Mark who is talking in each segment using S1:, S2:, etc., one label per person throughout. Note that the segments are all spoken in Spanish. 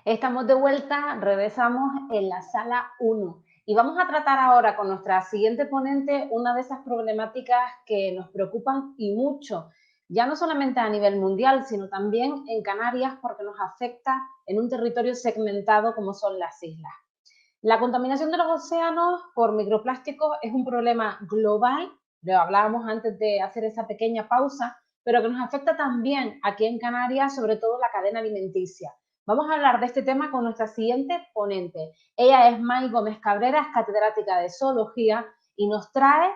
S1: Estamos de vuelta, regresamos en la sala 1 y vamos a tratar ahora con nuestra siguiente ponente una de esas problemáticas que nos preocupan y mucho, ya no solamente a nivel mundial, sino también en Canarias porque nos afecta en un territorio segmentado como son las islas. La contaminación de los océanos por microplásticos es un problema global, lo hablábamos antes de hacer esa pequeña pausa, pero que nos afecta también aquí en Canarias, sobre todo la cadena alimenticia. Vamos a hablar de este tema con nuestra siguiente ponente. Ella es May Gómez Cabrera, es catedrática de Zoología y nos trae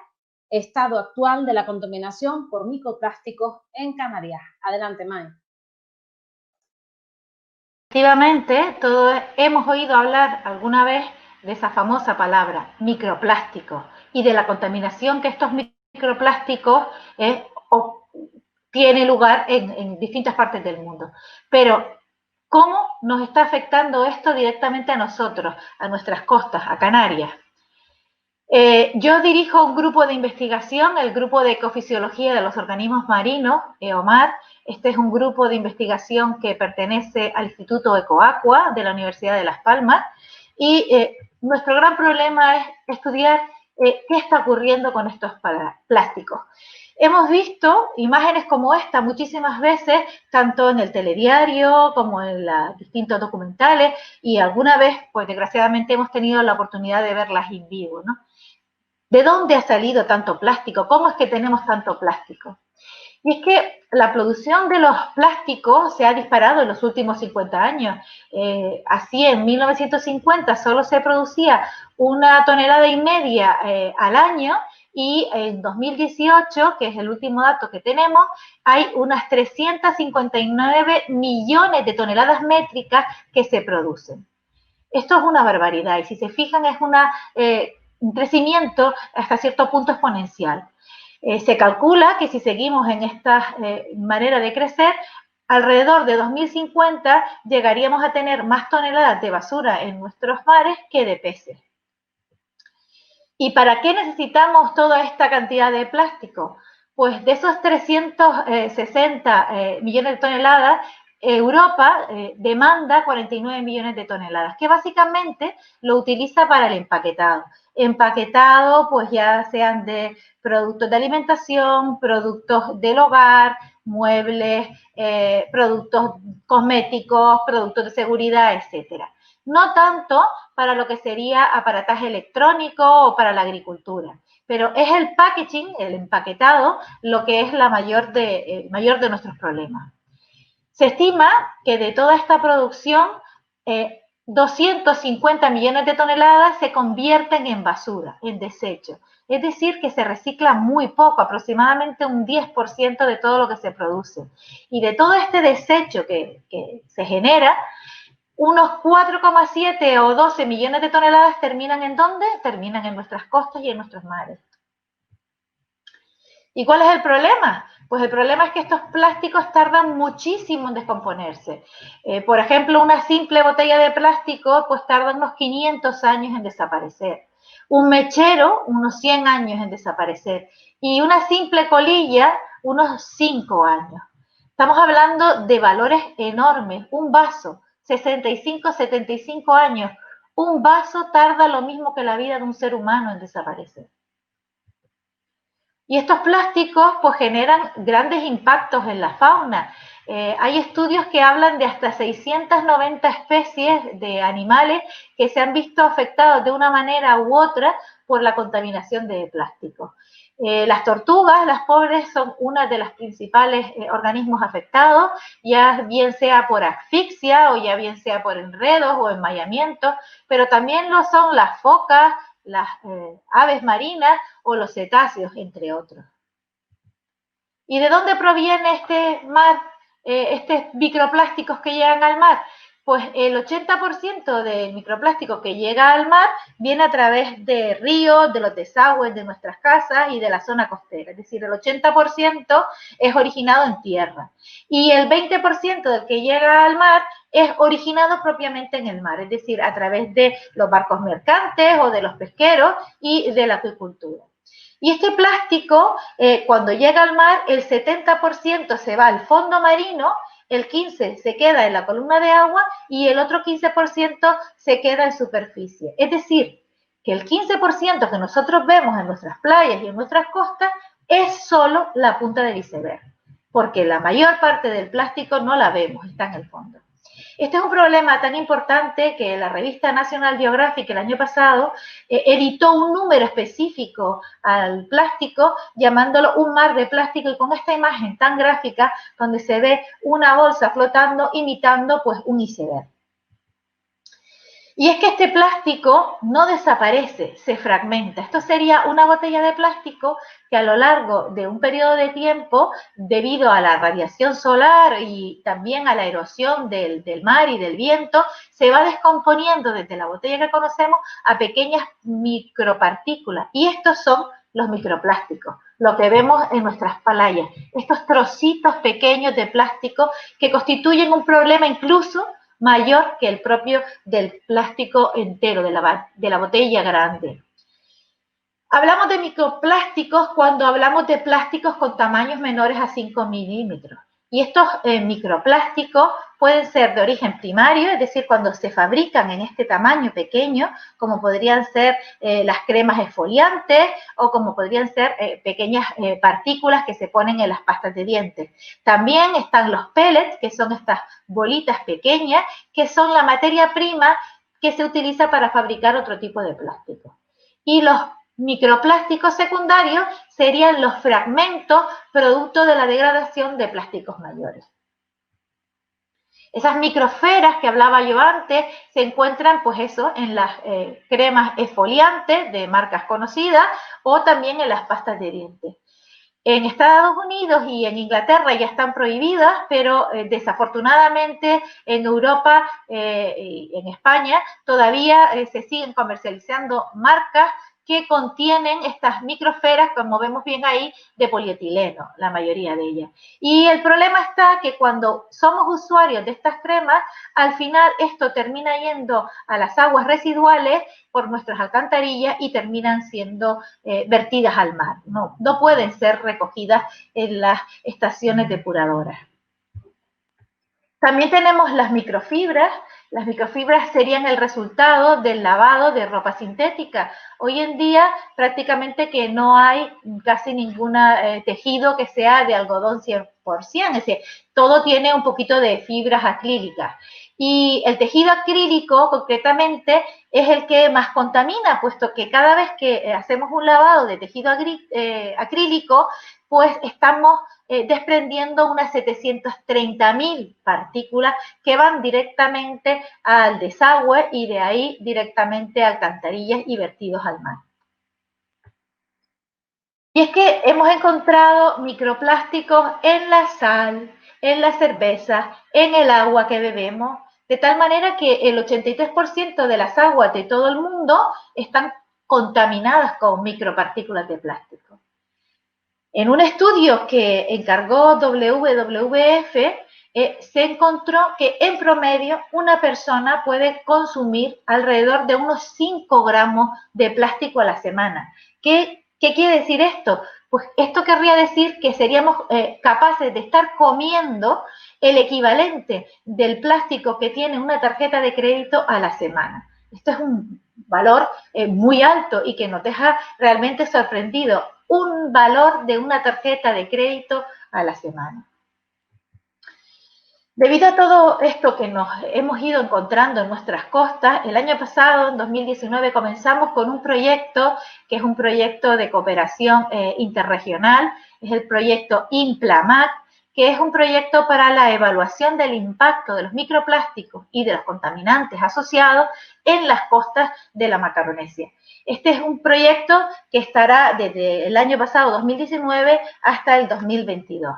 S1: estado actual de la contaminación por microplásticos en Canarias. Adelante, May.
S2: Efectivamente, todos hemos oído hablar alguna vez de esa famosa palabra, microplásticos, y de la contaminación que estos microplásticos tiene lugar en distintas partes del mundo. Pero, ¿cómo nos está afectando esto directamente a nosotros, a nuestras costas, a Canarias? Yo dirijo un grupo de investigación, el Grupo de Ecofisiología de los Organismos Marinos, EOMAR. Este es un grupo de investigación que pertenece al Instituto Ecoaqua de la Universidad de Las Palmas y nuestro gran problema es estudiar qué está ocurriendo con estos plásticos. Hemos visto imágenes como esta muchísimas veces, tanto en el telediario como en los distintos documentales, y alguna vez, pues desgraciadamente, hemos tenido la oportunidad de verlas en vivo, ¿no? ¿De dónde ha salido tanto plástico? ¿Cómo es que tenemos tanto plástico? Y es que la producción de los plásticos se ha disparado en los últimos 50 años. Así, en 1950 solo se producía 1,5 toneladas al año, y en 2018, que es el último dato que tenemos, hay unas 359 millones de toneladas métricas que se producen. Esto es una barbaridad y si se fijan es un crecimiento hasta cierto punto exponencial. Se calcula que si seguimos en esta manera de crecer, alrededor de 2050 llegaríamos a tener más toneladas de basura en nuestros mares que de peces. ¿Y para qué necesitamos toda esta cantidad de plástico? Pues de esos 360 millones de toneladas, Europa demanda 49 millones de toneladas, que básicamente lo utiliza para el empaquetado. Empaquetado, pues ya sean de productos de alimentación, productos del hogar, muebles, productos cosméticos, productos de seguridad, etcétera. No tanto para lo que sería aparataje electrónico o para la agricultura. Pero es el packaging, el empaquetado, lo que es el mayor de nuestros problemas. Se estima que de toda esta producción, 250 millones de toneladas se convierten en basura, en desecho. Es decir, que se recicla muy poco, aproximadamente un 10% de todo lo que se produce. Y de todo este desecho que se genera, unos 4,7 o 12 millones de toneladas terminan ¿en dónde? Terminan en nuestras costas y en nuestros mares. ¿Y cuál es el problema? Pues el problema es que estos plásticos tardan muchísimo en descomponerse. Por ejemplo, una simple botella de plástico pues tarda unos 500 años en desaparecer. Un mechero, unos 100 años en desaparecer. Y una simple colilla, unos 5 años. Estamos hablando de valores enormes. Un vaso, 65, 75 años. Un vaso tarda lo mismo que la vida de un ser humano en desaparecer. Y estos plásticos pues generan grandes impactos en la fauna. Hay estudios que hablan de hasta 690 especies de animales que se han visto afectados de una manera u otra por la contaminación de plásticos. Las tortugas, las pobres, son una de los principales organismos afectados, ya bien sea por asfixia o ya bien sea por enredos o enmayamientos, pero también lo son las focas, las aves marinas o los cetáceos, entre otros. ¿Y de dónde proviene este mar, estos microplásticos que llegan al mar? Pues el 80% del microplástico que llega al mar viene a través de ríos, de los desagües de nuestras casas y de la zona costera. Es decir, el 80% es originado en tierra. Y el 20% del que llega al mar es originado propiamente en el mar, es decir, a través de los barcos mercantes o de los pesqueros y de la acuicultura. Y este plástico, cuando llega al mar, el 70% se va al fondo marino el 15% se queda en la columna de agua y el otro 15% se queda en superficie. Es decir, que el 15% que nosotros vemos en nuestras playas y en nuestras costas es solo la punta del iceberg, porque la mayor parte del plástico no la vemos, está en el fondo. Este es un problema tan importante que la revista National Geographic el año pasado editó un número específico al plástico llamándolo un mar de plástico, y con esta imagen tan gráfica donde se ve una bolsa flotando imitando pues un iceberg. Y es que este plástico no desaparece, se fragmenta. Esto sería una botella de plástico que a lo largo de un periodo de tiempo, debido a la radiación solar y también a la erosión del mar y del viento, se va descomponiendo desde la botella que conocemos a pequeñas micropartículas. Y estos son los microplásticos, lo que vemos en nuestras playas. Estos trocitos pequeños de plástico que constituyen un problema incluso mayor que el propio del plástico entero, de la botella grande. Hablamos de microplásticos cuando hablamos de plásticos con tamaños menores a 5 milímetros. Y estos microplásticos pueden ser de origen primario, es decir, cuando se fabrican en este tamaño pequeño, como podrían ser las cremas exfoliantes o como podrían ser pequeñas partículas que se ponen en las pastas de dientes. También están los pellets, que son estas bolitas pequeñas, que son la materia prima que se utiliza para fabricar otro tipo de plástico. Y los microplásticos secundarios serían los fragmentos producto de la degradación de plásticos mayores. Esas microesferas que hablaba yo antes se encuentran, pues eso, en las cremas exfoliantes de marcas conocidas o también en las pastas de dientes. En Estados Unidos y en Inglaterra ya están prohibidas, pero desafortunadamente en Europa y en España todavía se siguen comercializando marcas que contienen estas microesferas, como vemos bien ahí, de polietileno, la mayoría de ellas. Y el problema está que cuando somos usuarios de estas cremas, al final esto termina yendo a las aguas residuales por nuestras alcantarillas y terminan siendo vertidas al mar. No pueden ser recogidas en las estaciones depuradoras. También tenemos las microfibras. Las microfibras serían el resultado del lavado de ropa sintética. Hoy en día prácticamente que no hay casi ningún tejido que sea de algodón 100%, es decir, todo tiene un poquito de fibras acrílicas. Y el tejido acrílico concretamente es el que más contamina, puesto que cada vez que hacemos un lavado de tejido acrílico, pues estamos desprendiendo unas 730.000 partículas que van directamente al desagüe y de ahí directamente a alcantarillas y vertidos al mar. Y es que hemos encontrado microplásticos en la sal, en la cerveza, en el agua que bebemos, de tal manera que el 83% de las aguas de todo el mundo están contaminadas con micropartículas de plástico. En un estudio que encargó WWF, se encontró que en promedio una persona puede consumir alrededor de unos 5 gramos de plástico a la semana. ¿Qué quiere decir esto? Pues esto querría decir que seríamos capaces de estar comiendo el equivalente del plástico que tiene una tarjeta de crédito a la semana. Esto es un valor muy alto y que nos deja realmente sorprendidos. Un valor de una tarjeta de crédito a la semana. Debido a todo esto que nos hemos ido encontrando en nuestras costas, el año pasado, en 2019, comenzamos con un proyecto que es un proyecto de cooperación interregional, es el proyecto IMPLAMAC, que es un proyecto para la evaluación del impacto de los microplásticos y de los contaminantes asociados en las costas de la Macaronesia. Este es un proyecto que estará desde el año pasado, 2019, hasta el 2022.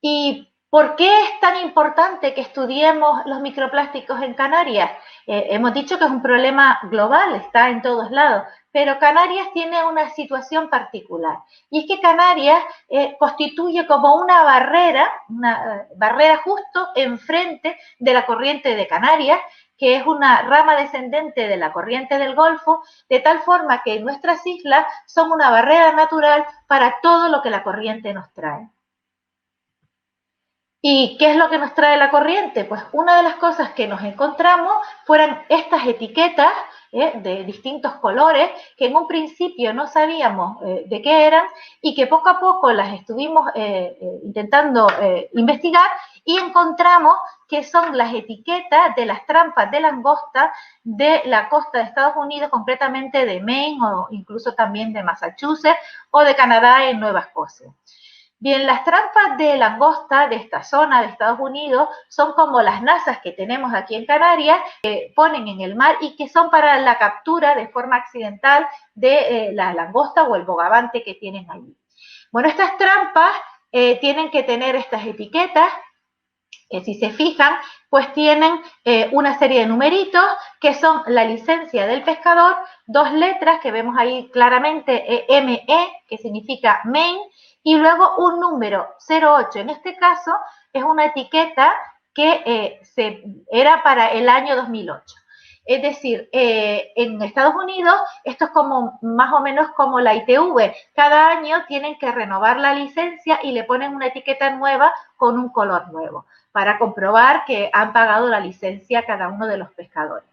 S2: ¿Y por qué es tan importante que estudiemos los microplásticos en Canarias? Hemos dicho que es un problema global, está en todos lados, pero Canarias tiene una situación particular. Y es que Canarias constituye como una barrera justo enfrente de la corriente de Canarias, que es una rama descendente de la corriente del Golfo, de tal forma que nuestras islas son una barrera natural para todo lo que la corriente nos trae. ¿Y qué es lo que nos trae la corriente? Pues una de las cosas que nos encontramos fueron estas etiquetas de distintos colores que en un principio no sabíamos de qué eran y que poco a poco las estuvimos intentando investigar y encontramos que son las etiquetas de las trampas de langosta de la costa de Estados Unidos, concretamente de Maine o incluso también de Massachusetts o de Canadá en Nueva Escocia. Bien, las trampas de langosta de esta zona de Estados Unidos son como las nazas que tenemos aquí en Canarias, que ponen en el mar y que son para la captura de forma accidental de la langosta o el bogavante que tienen allí. Bueno, estas trampas tienen que tener estas etiquetas, que si se fijan, pues tienen una serie de numeritos que son la licencia del pescador, 2 letras que vemos ahí claramente, ME, que significa Maine, y luego un número 08. En este caso es una etiqueta que era para el año 2008. Es decir, en Estados Unidos esto es como más o menos como la ITV. Cada año tienen que renovar la licencia y le ponen una etiqueta nueva con un color nuevo para comprobar que han pagado la licencia cada uno de los pescadores.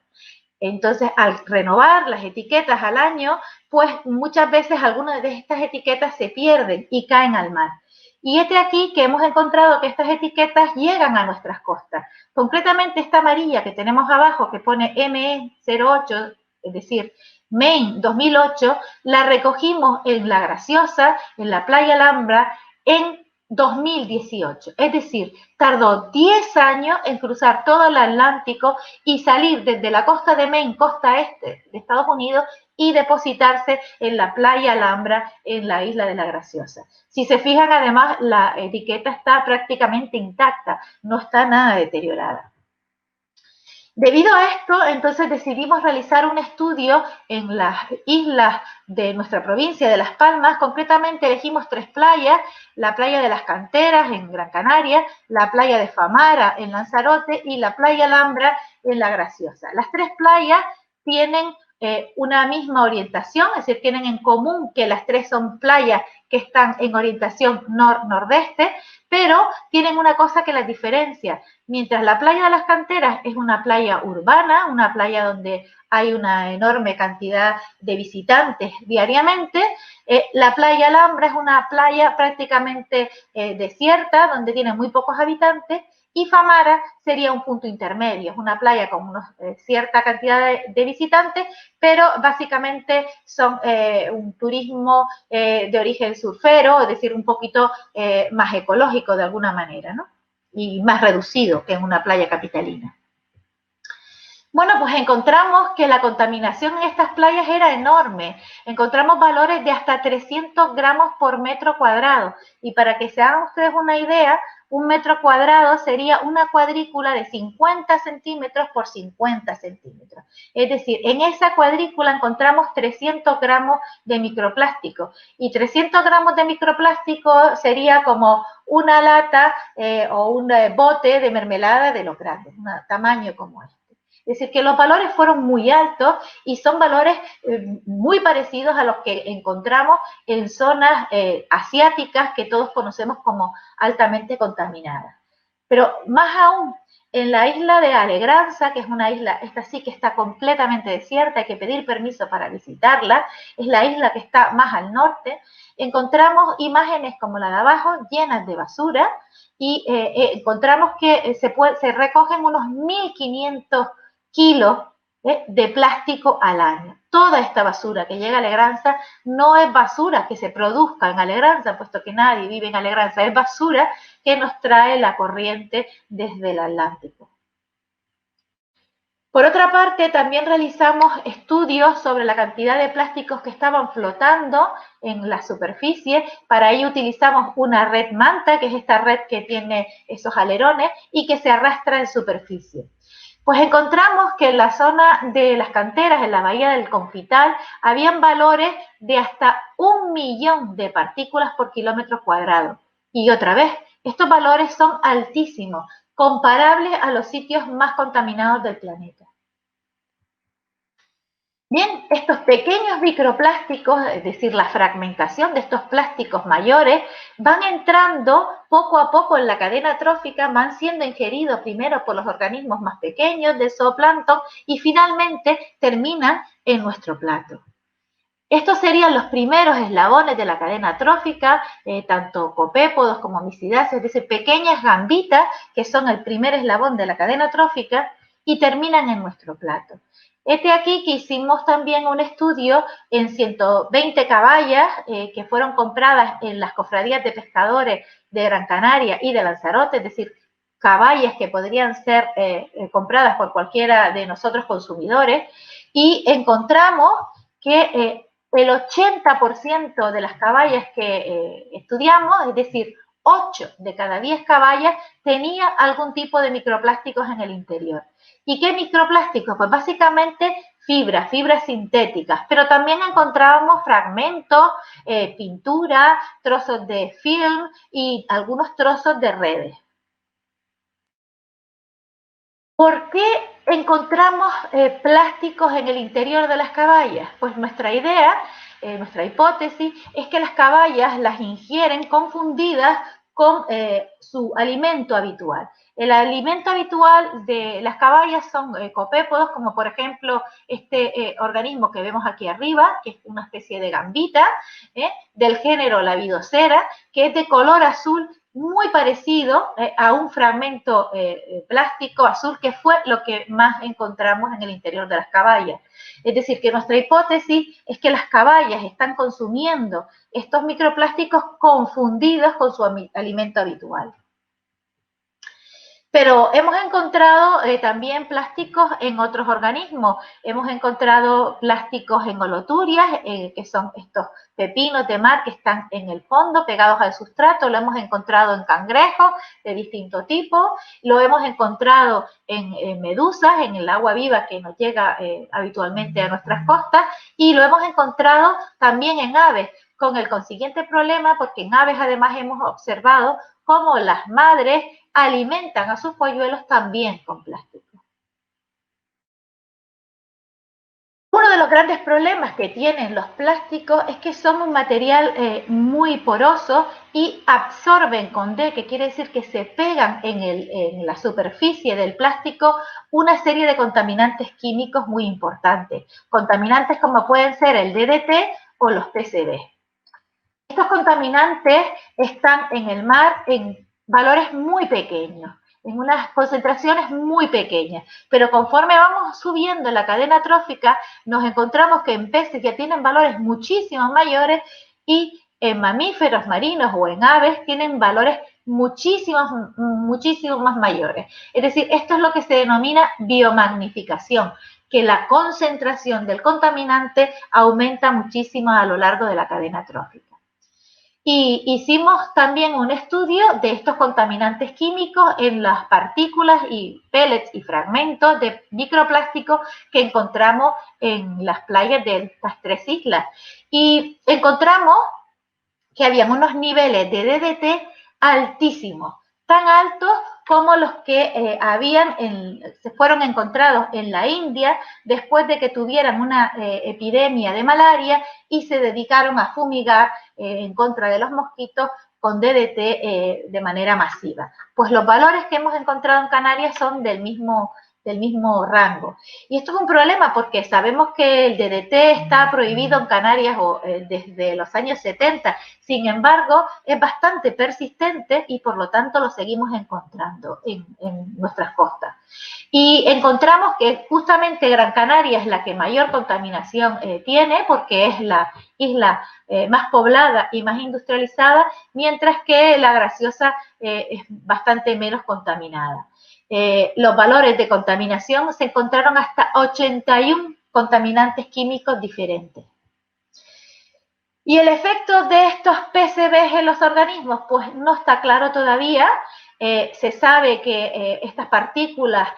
S2: Entonces, al renovar las etiquetas al año, pues muchas veces algunas de estas etiquetas se pierden y caen al mar. Y aquí que hemos encontrado que estas etiquetas llegan a nuestras costas. Concretamente esta amarilla que tenemos abajo que pone ME08, es decir, Maine 2008, la recogimos en La Graciosa, en la playa Alhambra, en 2018. Es decir, tardó 10 años en cruzar todo el Atlántico y salir desde la costa de Maine, costa este de Estados Unidos, y depositarse en la playa Alhambra, en la isla de La Graciosa. Si se fijan, además, la etiqueta está prácticamente intacta, no está nada deteriorada. Debido a esto, entonces decidimos realizar un estudio en las islas de nuestra provincia de Las Palmas. Concretamente elegimos 3 playas, la playa de las Canteras en Gran Canaria, la playa de Famara en Lanzarote y la playa Alhambra en La Graciosa. Las 3 playas tienen una misma orientación, es decir, tienen en común que las 3 son playas que están en orientación nor-nordeste, pero tienen una cosa que las diferencia. Mientras la playa de las Canteras es una playa urbana, una playa donde hay una enorme cantidad de visitantes diariamente, la playa Alhambra es una playa prácticamente desierta, donde tiene muy pocos habitantes, y Famara sería un punto intermedio, es una playa con cierta cantidad de visitantes, pero básicamente son un turismo de origen surfero, es decir, un poquito más ecológico de alguna manera, ¿no? Y más reducido que en una playa capitalina. Bueno, pues encontramos que la contaminación en estas playas era enorme. Encontramos valores de hasta 300 gramos por metro cuadrado. Y para que se hagan ustedes una idea, un metro cuadrado sería una cuadrícula de 50 centímetros por 50 centímetros. Es decir, en esa cuadrícula encontramos 300 gramos de microplástico. Y 300 gramos de microplástico sería como una lata o un bote de mermelada de los grandes, un tamaño como este. Es decir, que los valores fueron muy altos y son valores muy parecidos a los que encontramos en zonas asiáticas que todos conocemos como altamente contaminadas. Pero más aún, en la isla de Alegranza, que es una isla, esta sí que está completamente desierta, hay que pedir permiso para visitarla, es la isla que está más al norte, encontramos imágenes como la de abajo llenas de basura y encontramos que se recogen unos 1.500 kilos de plástico al año. Toda esta basura que llega a Alegranza no es basura que se produzca en Alegranza, puesto que nadie vive en Alegranza, es basura que nos trae la corriente desde el Atlántico. Por otra parte, también realizamos estudios sobre la cantidad de plásticos que estaban flotando en la superficie. Para ello utilizamos una red manta, que es esta red que tiene esos alerones y que se arrastra en superficie. Pues encontramos que en la zona de las canteras, en la bahía del Confital, habían valores de hasta 1 millón de partículas por kilómetro cuadrado. Y otra vez, estos valores son altísimos, comparables a los sitios más contaminados del planeta. Bien, estos pequeños microplásticos, es decir, la fragmentación de estos plásticos mayores, van entrando poco a poco en la cadena trófica, van siendo ingeridos primero por los organismos más pequeños de zooplancton y finalmente terminan en nuestro plato. Estos serían los primeros eslabones de la cadena trófica, tanto copépodos como misidáceas, es decir, pequeñas gambitas que son el primer eslabón de la cadena trófica y terminan en nuestro plato. Este aquí que hicimos también un estudio en 120 caballas que fueron compradas en las cofradías de pescadores de Gran Canaria y de Lanzarote, es decir, caballas que podrían ser compradas por cualquiera de nosotros consumidores, y encontramos que el 80% de las caballas que estudiamos, es decir, 8 de cada 10 caballas, tenía algún tipo de microplásticos en el interior. ¿Y qué microplásticos? Pues básicamente fibras sintéticas, pero también encontrábamos fragmentos, pintura, trozos de film y algunos trozos de redes. ¿Por qué encontramos plásticos en el interior de las caballas? Pues nuestra idea, nuestra hipótesis, es que las caballas las ingieren confundidas con su alimento habitual. El alimento habitual de las caballas son copépodos, como por ejemplo este organismo que vemos aquí arriba, que es una especie de gambita, del género Lavidocera, que es de color azul muy parecido a un fragmento plástico azul, que fue lo que más encontramos en el interior de las caballas. Es decir, que nuestra hipótesis es que las caballas están consumiendo estos microplásticos confundidos con su alimento habitual. Pero hemos encontrado también plásticos en otros organismos. Hemos encontrado plásticos en holoturias, que son estos pepinos de mar que están en el fondo, pegados al sustrato. Lo hemos encontrado en cangrejos de distinto tipo. Lo hemos encontrado en medusas, en el agua viva que nos llega habitualmente a nuestras costas. Y lo hemos encontrado también en aves, con el consiguiente problema, porque en aves además hemos observado cómo las madres alimentan a sus polluelos también con plástico. Uno de los grandes problemas que tienen los plásticos es que son un material muy poroso y absorben con D, que quiere decir que se pegan en la superficie del plástico una serie de contaminantes químicos muy importantes. Contaminantes como pueden ser el DDT o los PCB. Estos contaminantes están en el mar en valores muy pequeños, en unas concentraciones muy pequeñas, pero conforme vamos subiendo en la cadena trófica, nos encontramos que en peces ya tienen valores muchísimo mayores y en mamíferos marinos o en aves tienen valores muchísimo más mayores. Es decir, esto es lo que se denomina biomagnificación, que la concentración del contaminante aumenta muchísimo a lo largo de la cadena trófica. Y hicimos también un estudio de estos contaminantes químicos en las partículas y pellets y fragmentos de microplástico que encontramos en las playas de estas 3 islas. Y encontramos que habían unos niveles de DDT altísimos, tan altos como los que se fueron encontrados en la India después de que tuvieran una epidemia de malaria y se dedicaron a fumigar en contra de los mosquitos con DDT de manera masiva. Pues los valores que hemos encontrado en Canarias son del mismo rango. Y esto es un problema porque sabemos que el DDT está prohibido en Canarias desde los años 70, sin embargo es bastante persistente y por lo tanto lo seguimos encontrando en nuestras costas. Y encontramos que justamente Gran Canaria es la que mayor contaminación tiene porque es la isla más poblada y más industrializada, mientras que La Graciosa es bastante menos contaminada. Los valores de contaminación se encontraron hasta 81 contaminantes químicos diferentes. ¿Y el efecto de estos PCBs en los organismos? Pues no está claro todavía. Se sabe que estas partículas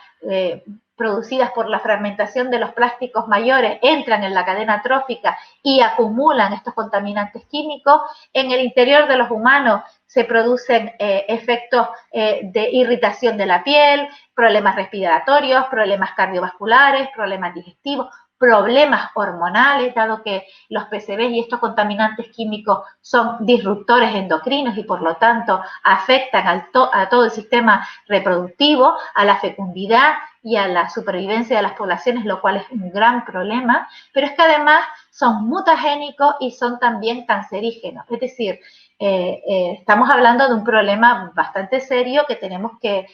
S2: producidas por la fragmentación de los plásticos mayores entran en la cadena trófica y acumulan estos contaminantes químicos. En el interior de los humanos se producen efectos de irritación de la piel, problemas respiratorios, problemas cardiovasculares, problemas digestivos, problemas hormonales, dado que los PCBs y estos contaminantes químicos son disruptores endocrinos y por lo tanto afectan a todo el sistema reproductivo, a la fecundidad y a la supervivencia de las poblaciones, lo cual es un gran problema, pero es que además son mutagénicos y son también cancerígenos, es decir, estamos hablando de un problema bastante serio que tenemos que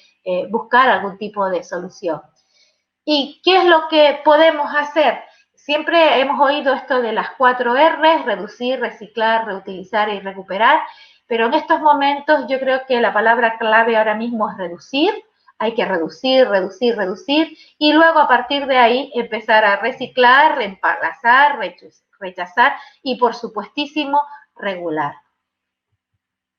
S2: buscar algún tipo de solución. ¿Y qué es lo que podemos hacer? Siempre hemos oído esto de las 4 R, reducir, reciclar, reutilizar y recuperar, pero en estos momentos yo creo que la palabra clave ahora mismo es reducir. Hay que reducir, reducir, reducir y luego a partir de ahí empezar a reciclar, reemplazar, rechazar y por supuestísimo regular.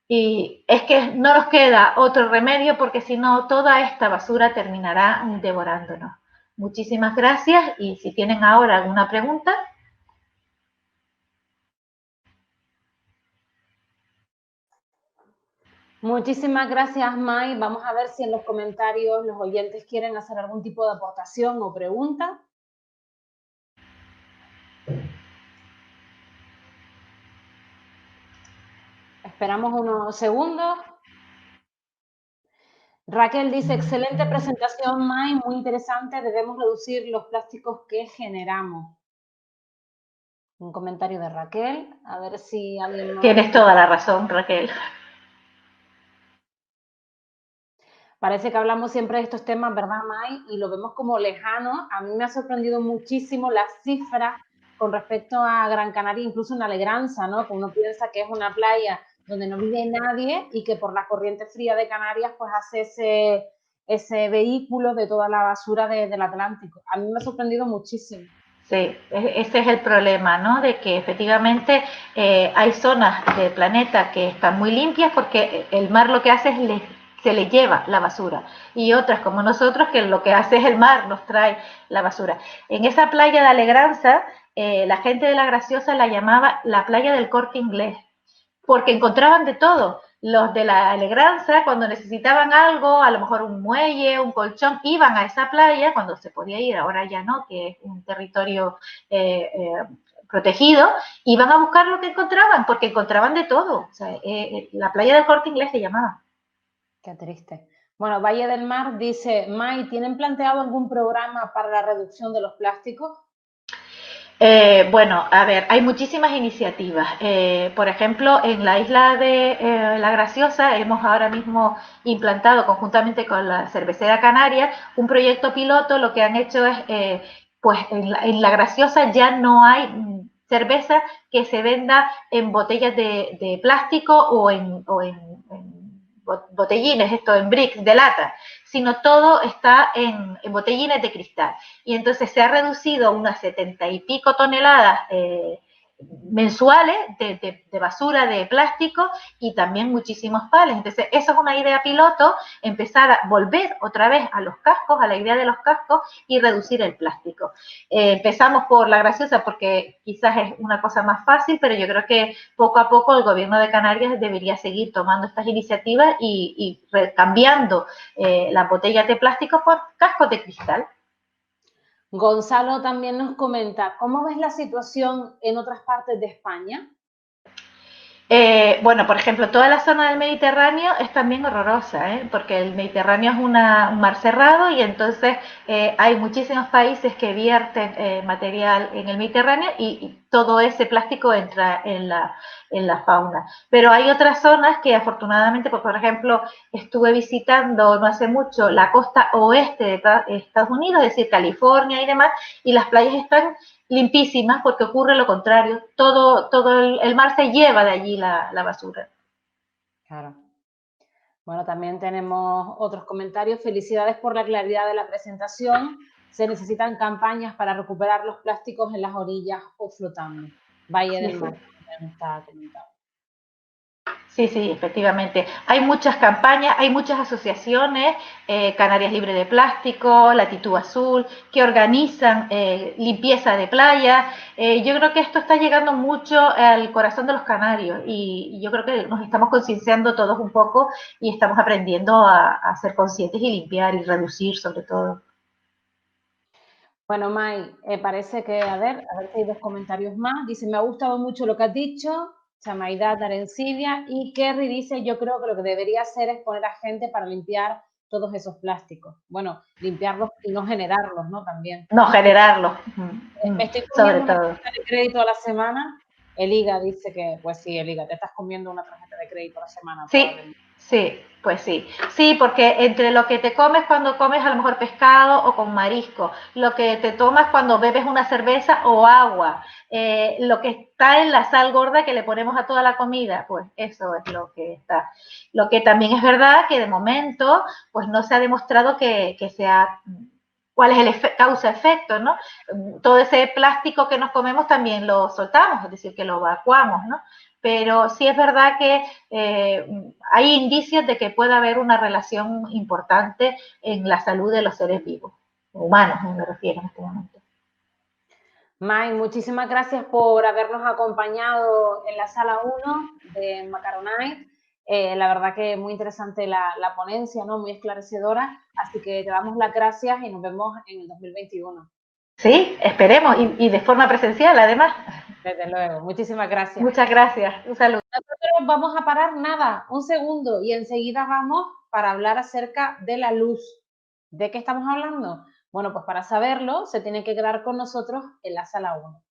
S2: Y es que no nos queda otro remedio porque si no toda esta basura terminará devorándonos. Muchísimas gracias y si tienen ahora alguna pregunta.
S1: Muchísimas gracias, May. Vamos a ver si en los comentarios los oyentes quieren hacer algún tipo de aportación o pregunta. Esperamos unos segundos. Raquel dice, excelente presentación, May, muy interesante, debemos reducir los plásticos que generamos. Un comentario de Raquel, a ver si alguien más...
S2: Tienes toda la razón, Raquel.
S1: Parece que hablamos siempre de estos temas, ¿verdad, May? Y lo vemos como lejano. A mí me ha sorprendido muchísimo las cifras con respecto a Gran Canaria, incluso en Alegranza, ¿no? Que uno piensa que es una playa donde no vive nadie y que por la corriente fría de Canarias pues hace ese vehículo de toda la basura del Atlántico. A mí me ha sorprendido muchísimo.
S2: Sí, ese es el problema, ¿no? De que efectivamente hay zonas del planeta que están muy limpias porque el mar lo que hace es se le lleva la basura y otras como nosotros que lo que hace es el mar nos trae la basura. En esa playa de Alegranza, la gente de La Graciosa la llamaba la playa del Corte Inglés porque encontraban de todo. Los de la Alegranza, cuando necesitaban algo, a lo mejor un muelle, un colchón, iban a esa playa cuando se podía ir, ahora ya no, que es un territorio protegido, iban a buscar lo que encontraban, porque encontraban de todo. O sea, la playa del Corte Inglés se llamaba.
S1: Qué triste. Bueno, Valle del Mar dice, May, ¿tienen planteado algún programa para la reducción de los plásticos?
S2: Bueno, a ver, hay muchísimas iniciativas. Por ejemplo, en la isla de La Graciosa hemos ahora mismo implantado conjuntamente con la cervecera canaria un proyecto piloto. Lo que han hecho es, pues en la Graciosa ya no hay cerveza que se venda en botellas de plástico en botellines, esto en bricks de lata, sino todo está en botellines de cristal. Y entonces se ha reducido unas 70 y pico toneladas mensuales de basura de plástico y también muchísimos pales. Entonces, eso es una idea piloto, empezar a volver otra vez a los cascos, a la idea de los cascos y reducir el plástico. Empezamos por La Graciosa porque quizás es una cosa más fácil, pero yo creo que poco a poco el gobierno de Canarias debería seguir tomando estas iniciativas y cambiando las botellas de plástico por cascos de cristal.
S1: Gonzalo también nos comenta, ¿cómo ves la situación en otras partes de España?
S2: Bueno, por ejemplo, toda la zona del Mediterráneo es también horrorosa, porque el Mediterráneo es un mar cerrado y entonces hay muchísimos países que vierten material en el Mediterráneo y todo ese plástico entra en la fauna. Pero hay otras zonas que afortunadamente, por ejemplo, estuve visitando no hace mucho la costa oeste de Estados Unidos, es decir, California y demás, y las playas están limpísimas porque ocurre lo contrario, todo el mar se lleva de allí la basura.
S1: Claro. Bueno, también tenemos otros comentarios. Felicidades por la claridad de la presentación. Se necesitan campañas para recuperar los plásticos en las orillas o flotando. Valle del Mar, también está comentado.
S2: Sí, sí, efectivamente. Hay muchas campañas, hay muchas asociaciones, Canarias Libre de Plástico, Latitud Azul, que organizan limpieza de playas. Yo creo que esto está llegando mucho al corazón de los canarios y yo creo que nos estamos concienciando todos un poco y estamos aprendiendo a ser conscientes y limpiar y reducir sobre todo.
S1: Bueno, Mai, parece que, a ver si hay dos comentarios más. Dice, me ha gustado mucho lo que has dicho, Chamaidad Arencibia, y Kerry dice, yo creo que lo que debería hacer es poner a gente para limpiar todos esos plásticos. Bueno, limpiarlos y no generarlos, ¿no? También.
S2: No generarlo,
S1: Me estoy
S2: sobre
S1: comiendo una
S2: todo.
S1: tarjeta de crédito a la semana. Eliga dice que, pues sí, Eliga, te estás comiendo una tarjeta de crédito a la semana,
S2: Sí,
S1: probablemente.
S2: sí, pues sí. Sí, porque entre lo que te comes cuando comes a lo mejor pescado o con marisco, lo que te tomas cuando bebes una cerveza o agua, lo que está en la sal gorda que le ponemos a toda la comida, pues eso es lo que está. Lo que también es verdad que de momento, pues no se ha demostrado que sea cuál es el causa-efecto, ¿no? Todo ese plástico que nos comemos también lo soltamos, es decir, que lo evacuamos, ¿no? Pero sí es verdad que hay indicios de que puede haber una relación importante en la salud de los seres vivos, humanos me refiero en este momento.
S1: Mai, muchísimas gracias por habernos acompañado en la sala 1 de Macaronite. La verdad que muy interesante la ponencia, ¿no? Muy esclarecedora. Así que te damos las gracias y nos vemos en el 2021.
S2: Sí, esperemos, y de forma presencial además.
S1: Desde luego, muchísimas gracias.
S2: Muchas gracias, un saludo.
S1: Nosotros vamos a parar nada, un segundo, y enseguida vamos para hablar acerca de la luz. ¿De qué estamos hablando? Bueno, pues para saberlo se tiene que quedar con nosotros en la sala 1.